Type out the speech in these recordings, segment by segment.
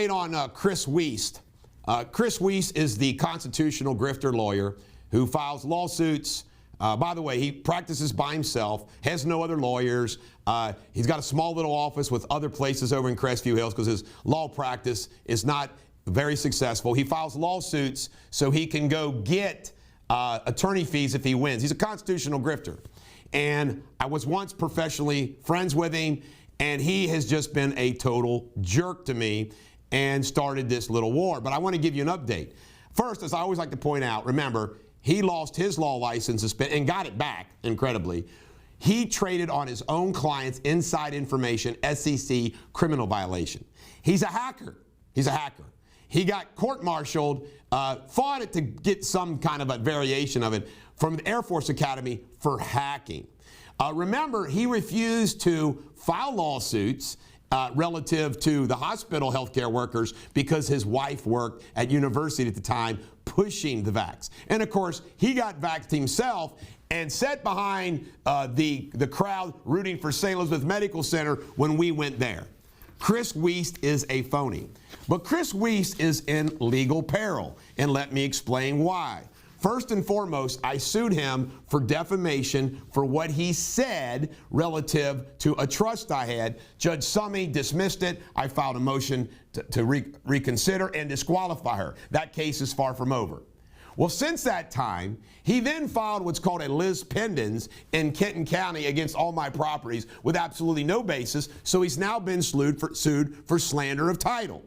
update on Chris Wiest. Chris Wiest is the constitutional grifter lawyer who files lawsuits. By the way, he practices by himself, has no other lawyers. He's got a small little office with other places over in Crestview Hills because his law practice is not very successful. He files lawsuits so he can go get attorney fees if he wins. He's a constitutional grifter. And I was once professionally friends with him, and he has just been a total jerk to me and started this little war. But I want to give you an update. First, as I always like to point out, remember, he lost his law license and got it back, incredibly. He traded on his own client's inside information, SEC criminal violation. He's a hacker. He's a hacker. He got court-martialed, fought it to get some kind of a variation of it from the Air Force Academy for hacking. Remember, he refused to file lawsuits relative to the hospital healthcare workers because his wife worked at university at the time pushing the vax. And of course, he got vaxxed himself and sat behind the crowd rooting for St. Elizabeth Medical Center when we went there. Chris Wiest is a phony. But Chris Wiest is in legal peril, and let me explain why. First and foremost, I sued him for defamation for what he said relative to a trust I had. Judge Summey dismissed it. I filed a motion to reconsider and disqualify her. That case is far from over. Well, since that time, he then filed what's called a lis pendens in Kenton County against all my properties with absolutely no basis, so he's now been sued for slander of title.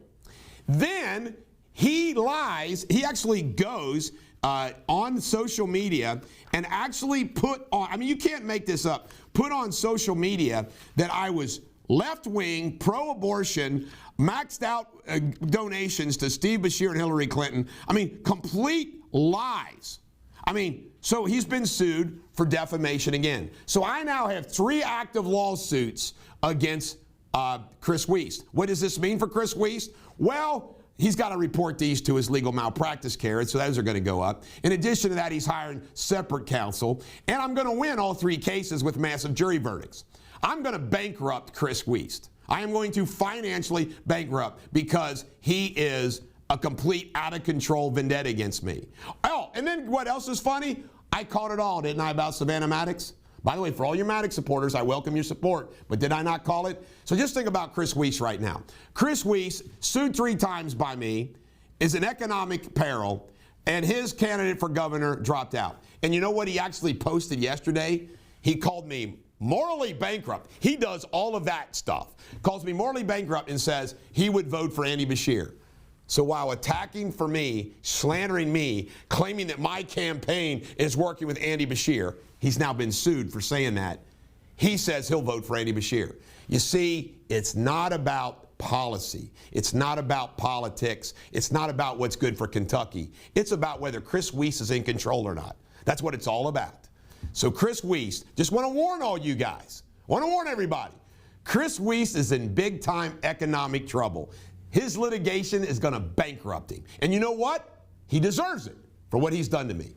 Then he lies. He actually goes on social media and actually put on, I mean, you can't make this up, put on social media that I was left-wing, pro-abortion, maxed out donations to Steve Beshear and Hillary Clinton. I mean, complete lies. I mean, so he's been sued for defamation again. So I now have 3 active lawsuits against Chris Wiest. What does this mean for Chris Wiest? Well, he's got to report these to his legal malpractice carriers, so those are going to go up. In addition to that, he's hiring separate counsel, and I'm going to win all 3 cases with massive jury verdicts. I'm going to bankrupt Chris Wiest. I am going to financially bankrupt because he is a complete out-of-control vendetta against me. Oh, and then what else is funny? I caught it all, didn't I, about Savannah Maddox? By the way, for all your Maddox supporters, I welcome your support, but did I not call it? So just think about Chris Wiest right now. Chris Wiest, sued 3 times by me, is an economic peril, and his candidate for governor dropped out. And you know what he actually posted yesterday? He called me morally bankrupt. He does all of that stuff. Calls me morally bankrupt and says he would vote for Andy Beshear. So while attacking for me, slandering me, claiming that my campaign is working with Andy Beshear, he's now been sued for saying that. He says he'll vote for Andy Beshear. You see, it's not about policy. It's not about politics. It's not about what's good for Kentucky. It's about whether Chris Wiest is in control or not. That's what it's all about. So Chris Wiest, just want to warn all you guys, want to warn everybody, Chris Wiest is in big-time economic trouble. His litigation is going to bankrupt him. And you know what? He deserves it for what he's done to me.